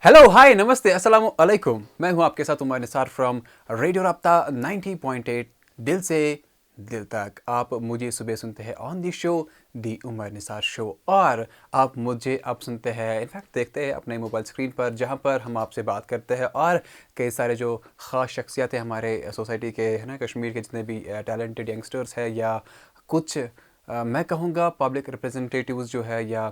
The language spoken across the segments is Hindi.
हेलो हाय नमस्ते अस्सलाम वालेकुम। मैं हूं आपके साथ उमर निसार फ्रॉम रेडियो राब्ता 90.8 दिल से दिल तक। आप मुझे सुबह सुनते हैं on the show the Umar Nisar show, और आप मुझे अब सुनते हैं इनफैक्ट देखते हैं अपने मोबाइल स्क्रीन पर, जहां पर हम आपसे बात करते हैं और कई सारे जो ख़ास शख्सियत हैं हमारे सोसाइटी के, है ना, कश्मीर के जितने भी टैलेंटेड यंगस्टर्स हैं या कुछ मैं कहूँगा पब्लिक रिप्रेजेंटेटिव्स जो है या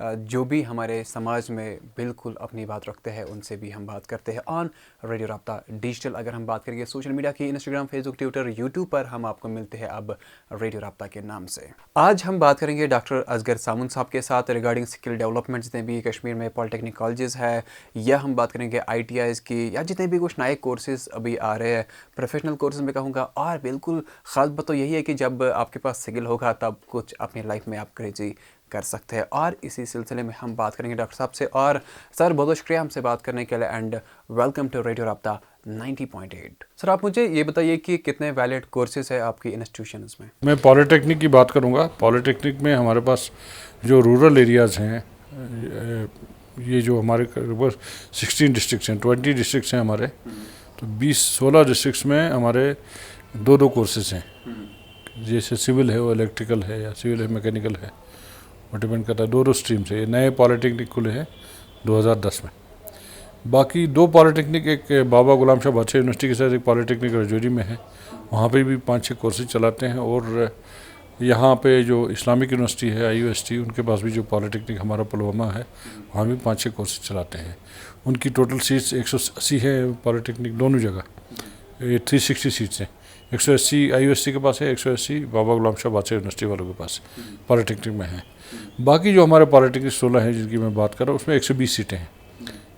जो भी हमारे समाज में बिल्कुल अपनी बात रखते हैं, उनसे भी हम बात करते हैं ऑन रेडियो राब्ता डिजिटल। अगर हम बात करेंगे सोशल मीडिया की, इंस्टाग्राम, फेसबुक, ट्विटर, यूट्यूब पर हम आपको मिलते हैं अब रेडियो राब्ता के नाम से। आज हम बात करेंगे डॉक्टर असगर सामुन साहब के साथ रिगार्डिंग स्किल डेवलपमेंट, जितने भी कश्मीर में पॉलिटेक्निक कॉलेजेस है, या हम बात करेंगे ITIs की, या जितने भी कुछ नए कोर्सेज अभी आ रहे हैं, प्रोफेशनल कोर्सेज में कहूँगा। और बिल्कुल ख़ास बात तो यही है कि जब आपके पास स्किल होगा तब कुछ अपनी लाइफ में आप क्रेजी कर सकते हैं। और इसी सिलसिले में हम बात करेंगे डॉक्टर साहब से। और सर बहुत बहुत शुक्रिया हमसे बात करने के लिए, एंड वेलकम टू रेडियो राब्ता 90.8। सर आप मुझे ये बताइए कि कितने वैलिड कोर्सेज है आपकी इंस्टीट्यूशंस में? मैं पॉलिटेक्निक की बात करूंगा। पॉलिटेक्निक में हमारे पास जो रूरल एरियाज़ हैं, ये जो हमारे 16 डिस्ट्रिक्ट्स हैं, 20 डिस्ट्रिक्ट्स हैं हमारे, तो 20-16 डिस्ट्रिक्ट्स में हमारे दो दो कोर्सेज हैं। जैसे सिविल है वो इलेक्ट्रिकल है, या सिविल है मैकेनिकल है, वो डिपेंड करता है। दो दो स्ट्रीम से ये नए पॉलिटेक्निक खुले हैं 2010 में। बाकी दो पॉलिटेक्निक, एक बाबा गुलाम शाह बादशाह यूनिवर्सिटी के साथ एक पॉलिटेक्निक रजौरी में है, वहाँ पे भी 5-6 कोर्सेज चलाते हैं। और यहाँ पे जो इस्लामिक यूनिवर्सिटी है IUST, उनके पास भी जो पॉलिटेक्निक हमारा पुलवामा है, वहाँ भी 5-6 कोर्सेज चलाते हैं। उनकी टोटल सीट्स 180 है पॉलिटेक्निक दोनों जगह, ये 360 सीट्स हैं। 180 IUST के पास है, 180 बाबा गुलाम शाह बादशाह यूनिवर्सिटी वालों के पास पॉलिटेक्निक में है। बाकी जो हमारे पॉलिटेक्निक 16 हैं जिनकी मैं बात कर रहा हूँ, उसमें 120 सीटें हैं।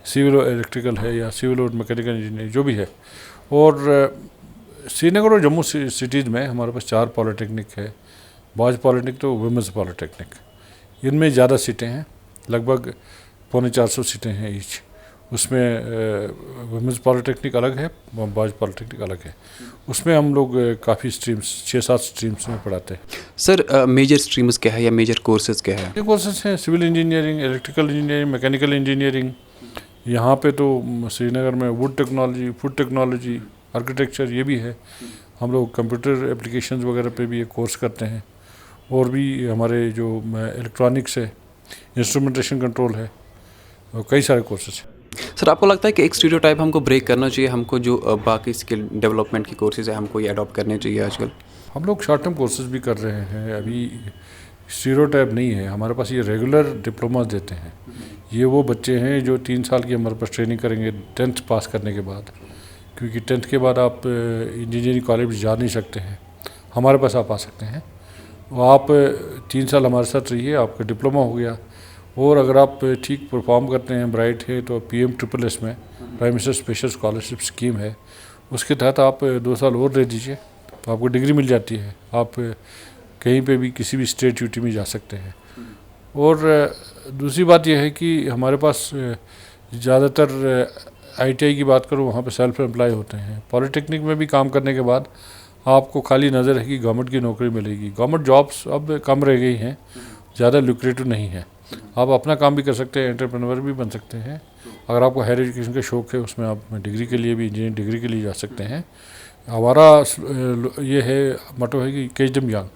सिविल और इलेक्ट्रिकल है या सिविल और मैकेनिकल इंजीनियरिंग जो भी है। और श्रीनगर और जम्मू सिटीज़ में हमारे पास 4 पॉलिटेक्निक है। बॉयज़ पॉलिटेक्निक तो वुमेंस पॉलिटेक्निक, इनमें ज़्यादा सीटें हैं, लगभग 450 सीटें हैं ईच। उसमें वुमेंस पॉलिटेक्निक अलग है, बॉयज़ पॉलिटेक्निक अलग है। उसमें हम लोग काफ़ी स्ट्रीम्स, 6-7 स्ट्रीम्स में पढ़ाते हैं। सर मेजर स्ट्रीम्स क्या है या मेजर कोर्सेज क्या है? ये कोर्सेज हैं civil engineering, electrical engineering, mechanical engineering. यहाँ पे तो श्रीनगर में wood technology, food technology, architecture ये भी है। हम लोग कंप्यूटर एप्लीकेशंस वगैरह पे भी एक कोर्स करते हैं। और भी हमारे जो इलेक्ट्रॉनिक्स है, इंस्ट्रूमेंटेशन कंट्रोल है, और कई सारे कोर्सेज हैं। सर आपको लगता है कि एक स्टीरियोटाइप हमको ब्रेक करना चाहिए, हमको जो बाकी स्किल डेवलपमेंट की कोर्सेज है हमको ये अडॉप्ट करने चाहिए आजकल? हम लोग शॉर्ट टर्म कोर्सेज भी कर रहे हैं, अभी स्टीरियोटाइप नहीं है हमारे पास। ये रेगुलर डिप्लोमा देते हैं। ये वो बच्चे हैं जो 3 साल की हमारे पास ट्रेनिंग करेंगे 10th पास करने के बाद, क्योंकि 10th के बाद आप इंजीनियरिंग कॉलेज जा नहीं सकते हैं। हमारे पास आप आ सकते हैं, और आप 3 साल हमारे साथ रहिए, आपका डिप्लोमा हो गया। और अगर आप ठीक परफॉर्म करते हैं, ब्राइट है, तो PMSSS में prime minister special scholarship scheme है, उसके तहत आप 2 साल और दे दीजिए तो आपको डिग्री मिल जाती है। आप कहीं पे भी किसी भी स्टेट यूटी में जा सकते हैं। और दूसरी बात यह है कि हमारे पास ज़्यादातर ITI की बात करूँ, वहाँ पे सेल्फ एम्प्लॉय होते हैं। पॉलिटेक्निक में भी काम करने के बाद आपको खाली नज़र है कि गवर्नमेंट की नौकरी मिलेगी। गवर्नमेंट जॉब्स अब कम रह गई हैं, ज़्यादा लुक्रेटिव नहीं है। आप अपना काम भी कर सकते हैं, एंटरप्रेन्योर भी बन सकते हैं। अगर आपको हायर एजुकेशन का शौक़ है, उसमें आप डिग्री के लिए भी, इंजीनियरिंग डिग्री के लिए जा सकते हैं। हमारा ये है मोटो है कि केच देम यंग।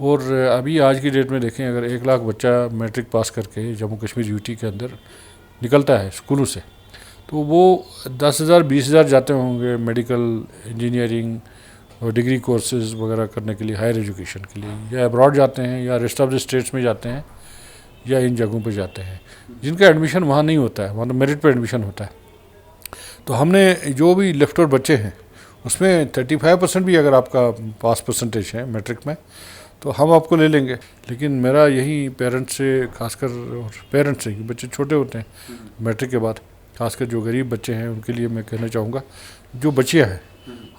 और अभी आज की डेट में देखें, अगर 1 लाख बच्चा मैट्रिक पास करके जम्मू कश्मीर UT के अंदर निकलता है स्कूलों से, तो वो 10,000 20,000 जाते होंगे मेडिकल, इंजीनियरिंग और डिग्री कोर्सेज वगैरह करने के लिए, हायर एजुकेशन के लिए, या अब्रॉड जाते हैं, या रेस्ट ऑफ द स्टेट्स में जाते हैं, या इन जगहों पर जाते हैं जिनका एडमिशन वहाँ नहीं होता है, वहाँ तो मेरिट पर एडमिशन होता है। तो हमने जो भी लेफ्ट और बच्चे हैं, उसमें 35% भी अगर आपका पास परसेंटेज है मैट्रिक में, तो हम आपको ले लेंगे। लेकिन मेरा यही पेरेंट्स से, खासकर पेरेंट्स से, बच्चे छोटे होते हैं मैट्रिक के बाद, खासकर जो गरीब बच्चे हैं उनके लिए मैं कहना चाहूँगा, जो बच्चियाँ हैं,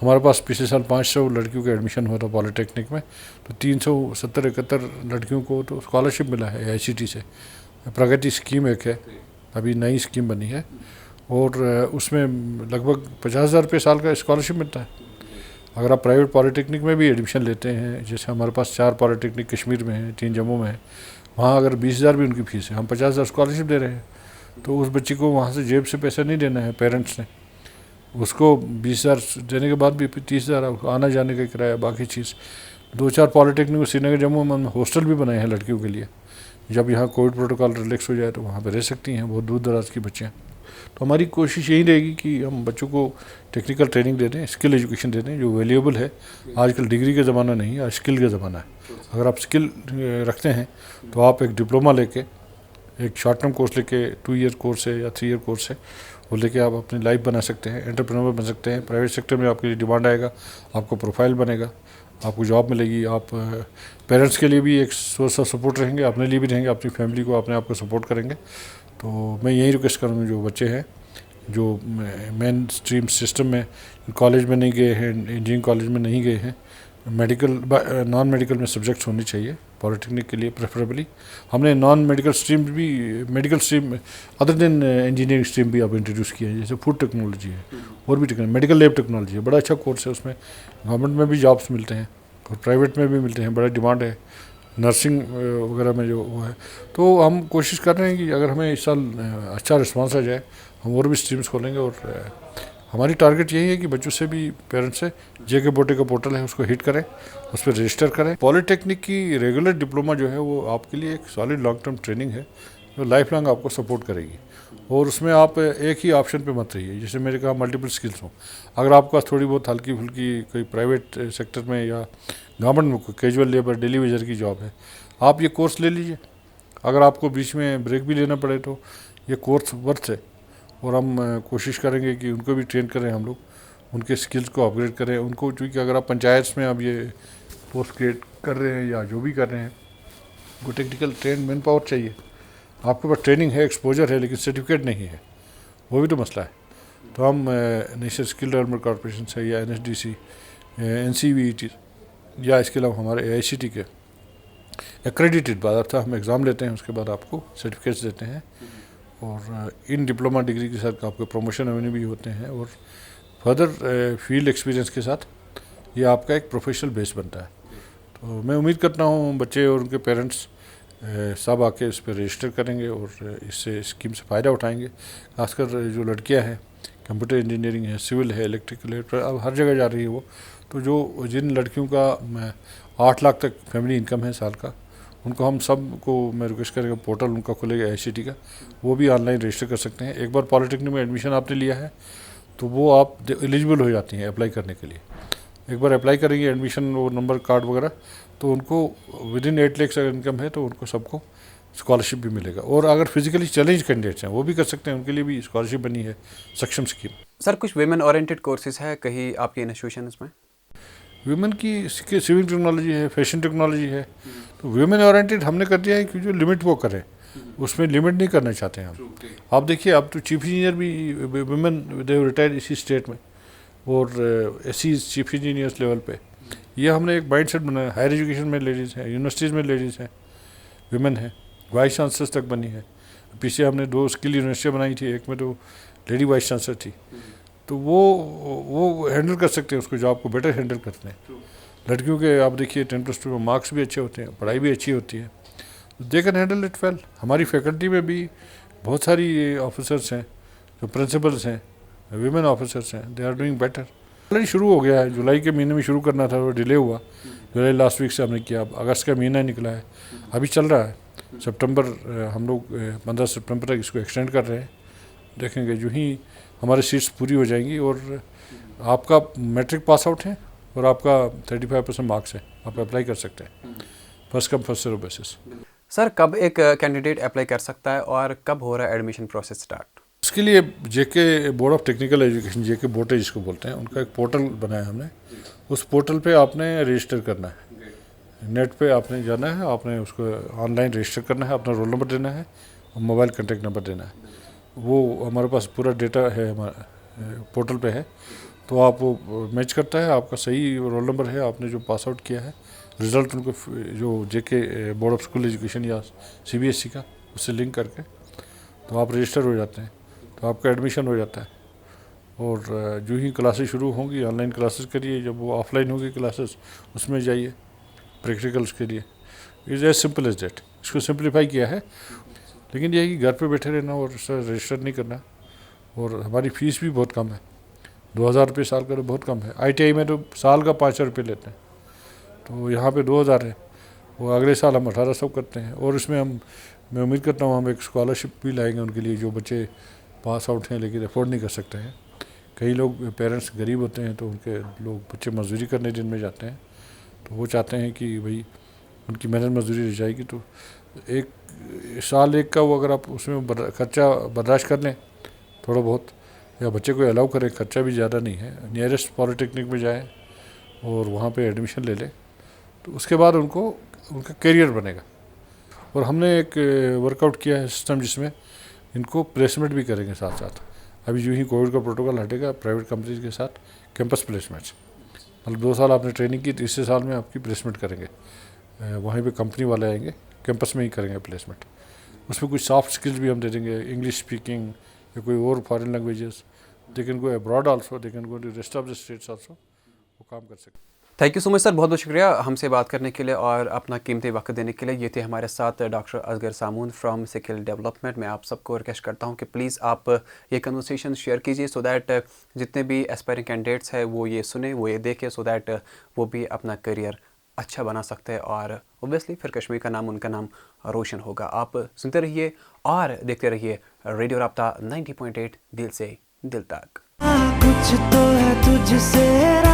हमारे पास पिछले साल 500 लड़कियों का एडमिशन हुआ था पॉलिटेक्निक में, तो 370-71 लड़कियों को तो स्कॉलरशिप मिला है ICT से। प्रगति स्कीम एक है, अभी नई स्कीम बनी है, और उसमें लगभग 50,000 रुपये साल का स्कॉलरशिप मिलता है। अगर आप प्राइवेट पॉलिटेक्निक में भी एडमिशन लेते हैं, जैसे हमारे पास 4 पॉलिटेक्निक कश्मीर में हैं, 3 जम्मू में है, वहाँ अगर 20,000 भी उनकी फ़ीस है, हम 50,000 स्कॉलरशिप दे रहे हैं। तो उस बच्चे को वहाँ से जेब से पैसा नहीं देना है पेरेंट्स ने, उसको 20,000 देने के बाद भी 30,000 आना जाने का किराया, बाकी चीज़। 2-4 पॉलिटेक्निक श्रीनगर जम्मू में हॉस्टल भी बनाए हैं लड़कियों के लिए, जब यहाँ कोविड प्रोटोकॉल रिलैक्स हो जाए तो वहाँ पर रह सकती हैं, बहुत दूर दराज की बच्चियाँ। तो हमारी कोशिश यही रहेगी कि हम बच्चों को टेक्निकल ट्रेनिंग दे दें, स्किल एजुकेशन दे दें जो वैल्यूएबल है। आजकल डिग्री का ज़माना नहीं है, आज स्किल का ज़माना है। अगर आप स्किल रखते हैं तो आप एक डिप्लोमा लेके, एक शॉर्ट टर्म कोर्स लेके, 2 ईयर कोर्स है या 3 ईयर कोर्स है, वो लेके आप अपनी लाइफ बना सकते हैं, एंटरप्रेन्योर बन सकते हैं। प्राइवेट सेक्टर में आपके लिए डिमांड आएगा, आपको प्रोफाइल बनेगा, आपको जॉब मिलेगी। आप पेरेंट्स के लिए भी एक सोर्स ऑफ सपोर्ट रहेंगे, अपने लिए भी रहेंगे, अपनी फैमिली को, अपने आप को सपोर्ट करेंगे। तो मैं यही रिक्वेस्ट करूँगा जो बच्चे हैं जो मेन स्ट्रीम सिस्टम में कॉलेज में नहीं गए हैं, इंजीनियरिंग कॉलेज में नहीं गए हैं, मेडिकल नॉन मेडिकल में सब्जेक्ट्स होने चाहिए पॉलिटेक्निक के लिए प्रेफरेबली। हमने नॉन मेडिकल स्ट्रीम भी, medical stream other than engineering stream भी आप इंट्रोड्यूस किया है, जैसे फूड टेक्नोलॉजी है और भी टेक्नोलॉजी, मेडिकल लैब टेक्नोलॉजी है, बड़ा अच्छा कोर्स है। उसमें गवर्नमेंट में भी जॉब्स मिलते हैं और प्राइवेट में भी मिलते हैं, बड़ा डिमांड है। नर्सिंग वगैरह में जो वो है, तो हम कोशिश कर रहे हैं कि अगर हमें इस साल अच्छा रिस्पांस आ जाए हम और भी स्ट्रीम्स खोलेंगे। और हमारी टारगेट यही है कि बच्चों से भी, पेरेंट्स से जेके बोटे का पोर्टल है उसको हिट करें, उस पर रजिस्टर करें। पॉलिटेक्निक की रेगुलर डिप्लोमा जो है वो आपके लिए एक सॉलिड लॉन्ग टर्म ट्रेनिंग है जो लाइफ लॉन्ग आपको सपोर्ट करेगी। और उसमें आप एक ही ऑप्शन पे मत रहिए, जैसे मैंने कहा मल्टीपल स्किल्स हों। अगर आपके पास थोड़ी बहुत हल्की फुल्की कोई प्राइवेट सेक्टर में या गवर्नमेंट में कोई कैजुअल लेबर डेली वेजर की जॉब है, आप ये कोर्स ले लीजिए। अगर आपको बीच में ब्रेक भी लेना पड़े तो ये कोर्स वर्थ है। और हम कोशिश करेंगे कि उनको भी ट्रेन करें, हम लोग उनके स्किल्स को अपग्रेड करें उनको। क्योंकि अगर आप पंचायत में अब ये पोस्ट क्रिएट कर रहे हैं या जो भी कर रहे हैं, उनको टेक्निकल ट्रेन मैन पावर चाहिए। आपके पास ट्रेनिंग है, एक्सपोजर है, लेकिन सर्टिफिकेट नहीं है, वो भी तो मसला है। तो हम नेशनल स्किल डेवलपमेंट कॉर्पोरेशन से या NSDC, NCVET या इसके अलावा हमारे AICT के एक्रेडिटेड बाज़ाब्ता हम एग्ज़ाम लेते हैं, उसके बाद आपको सर्टिफिकेट्स देते हैं। और इन डिप्लोमा डिग्री के साथ आपके प्रमोशन एवेन्यू भी होते हैं और फर्दर फील्ड एक्सपीरियंस के साथ ये आपका एक प्रोफेशनल बेस बनता है। तो मैं उम्मीद करता हूँ बच्चे और उनके पेरेंट्स सब आके इस पर रजिस्टर करेंगे और इससे स्कीम से फ़ायदा उठाएंगे। खासकर जो लड़कियाँ हैं, कंप्यूटर इंजीनियरिंग है, सिविल है, इलेक्ट्रिकल है, अब हर जगह जा रही है वो। तो जो जिन लड़कियों का 8 लाख तक फैमिली इनकम है साल का, उनको हम सब को मैं रिक्वेस्ट करेंगे, पोर्टल उनका खुलेगा AICT का, वो भी ऑनलाइन रजिस्टर कर सकते हैं। एक बार पॉलिटेक्निक में एडमिशन आपने लिया है तो वो आप एलिजिबल हो जाती हैं अप्लाई करने के लिए। एक बार अप्लाई करेंगे एडमिशन, वो नंबर कार्ड वगैरह, तो उनको विदिन 8 लाख अगर इनकम है तो उनको सबको स्कॉलरशिप भी मिलेगा। और अगर फिजिकली चैलेंज कैंडिडेट्स हैं वो भी कर सकते हैं, उनके लिए भी स्कॉलरशिप बनी है, सक्षम स्कीम। सर कुछ वेमेन ओरिएंटेड कोर्सेज है कहीं आपके इंस्टीट्यूशन में? वीमेन की सिविल टेक्नोलॉजी है, फैशन टेक्नोलॉजी है। तो वीमेन ओरिएंटेड हमने कर दिया है कि जो लिमिट वो करें, उसमें लिमिट नहीं करना चाहते हैं हम। आप देखिए, अब तो चीफ इंजीनियर भी वीमेन दे रिटायर्ड इसी स्टेट में, और ऐसी चीफ इंजीनियर्स लेवल पे ये हमने एक माइंड सेट बनाया। हायर एजुकेशन में लेडीज़ हैं, यूनिवर्सिटीज़ में लेडीज़ हैं, वीमेन है, वाइस चांसलर्स तक बनी है। पीछे हमने 2 स्किल यूनिवर्सिटियाँ बनाई थी, एक में तो लेडी वाइस चांसलर थी। तो वो हैंडल कर सकते हैं उसको, जॉब को बेटर हैंडल करते हैं। लड़कियों के आप देखिए 10+2 में मार्क्स भी अच्छे होते हैं, पढ़ाई भी अच्छी होती है, they can handle it well. हमारी फैकल्टी में भी बहुत सारी ऑफिसर्स हैं, जो प्रिंसिपल्स हैं, वीमेन ऑफिसर्स हैं, they are doing better. Already शुरू हो गया है, जुलाई के महीने में शुरू करना था, वो डिले हुआ। जुलाई लास्ट वीक से हमने किया, अब अगस्त का महीना निकला है, अभी चल रहा है। सितंबर हम लोग 15 सितंबर तक इसको एक्सटेंड कर रहे हैं। देखेंगे जो ही हमारी सीट्स पूरी हो जाएंगी और आपका मैट्रिक पास आउट है और आपका 35% मार्क्स है, आप अप्लाई कर सकते हैं first come first serve basis. Sir कब एक कैंडिडेट अप्लाई कर सकता है और कब हो रहा है एडमिशन प्रोसेस स्टार्ट? इसके लिए जेके बोर्ड ऑफ टेक्निकल एजुकेशन, जेके बोटे जिसको बोलते हैं, उनका एक पोर्टल बनाया हमने। उस पोर्टल पे आपने रजिस्टर करना है, नेट पे आपने जाना है, आपने उसको ऑनलाइन रजिस्टर करना है, अपना रोल नंबर देना है और मोबाइल कॉन्टैक्ट नंबर देना है। वो हमारे पास पूरा डेटा है, हमारा पोर्टल पे है। तो आप वो मैच करता है, आपका सही रोल नंबर है, आपने जो पास आउट किया है, रिज़ल्ट उनको जो जेके बोर्ड ऑफ स्कूल एजुकेशन या CBSE का, उससे लिंक करके तो आप रजिस्टर हो जाते हैं, तो आपका एडमिशन हो जाता है। और जो ही क्लासेस शुरू होंगी, ऑनलाइन क्लासेस करिए, जब वो ऑफलाइन होगी क्लासेस उसमें जाइए प्रैक्टिकल्स के लिए। Is as simple as that. इसको सिंप्लीफाई किया है। लेकिन ये है कि घर पे बैठे रहना और रजिस्टर नहीं करना। और हमारी फ़ीस भी बहुत कम है, 2000 रुपये साल का तो बहुत कम है। ITI में तो साल का 500 रुपये लेते हैं, तो यहाँ पे 2000 है। वो अगले साल हम 1800 करते हैं। और इसमें मैं उम्मीद करता हूँ हम एक स्कॉलरशिप भी लाएंगे उनके लिए, जो बच्चे पास आउट हैं लेकिन अफोर्ड नहीं कर सकते हैं। कई लोग पेरेंट्स गरीब होते हैं, तो उनके लोग बच्चे मजदूरी करने दिन में जाते हैं, तो वो चाहते हैं कि भाई उनकी मेहनत मजदूरी रह जाएगी, तो एक साल एक का वो अगर आप उसमें खर्चा बर्दाश्त कर लें थोड़ा बहुत, या बच्चे को अलाउ करें, खर्चा भी ज़्यादा नहीं है, नियरेस्ट पॉलिटेक्निक में जाएं और वहाँ पे एडमिशन ले लें, तो उसके बाद उनका करियर बनेगा। और हमने एक वर्कआउट किया है सिस्टम, जिसमें इनको प्लेसमेंट भी करेंगे साथ साथ। अभी जो ही कोविड का प्रोटोकॉल हटेगा, प्राइवेट कंपनीज के साथ कैंपस प्लेसमेंट्स, मतलब 2 साल आपने ट्रेनिंग की, तीसरे साल में आपकी प्लेसमेंट करेंगे। वहीं पे कंपनी वाले आएंगे, कैंपस में ही करेंगे प्लेसमेंट। उसमें कुछ सॉफ्ट स्किल्स भी हम दे देंगे, इंग्लिश स्पीकिंग या कोई और foreign languages. They can go abroad also, they can go to rest of the states also, वो काम कर सकते हैं। Thank you so much sir, बहुत बहुत शुक्रिया हमसे बात करने के लिए और अपना कीमती वक्त देने के लिए। ये थे हमारे साथ doctor Asgar Samoon from skill development. मैं आप सबको रिक्वेस्ट करता हूँ कि प्लीज़ आप ये कन्वर्सेशन शेयर कीजिए, सो दैट जितने भी एस्पायरिंग कैंडिडेट्स हैं वो ये सुने, वो ये देखें, सो दैट वो भी अपना करियर अच्छा बना सकते हैं और ओबियसली फिर कश्मीर का नाम, उनका नाम रोशन होगा। आप सुनते रहिए और देखते रहिए रेडियो राब्ता 90.8 दिल से दिल तक। कुछ तो है तुझसे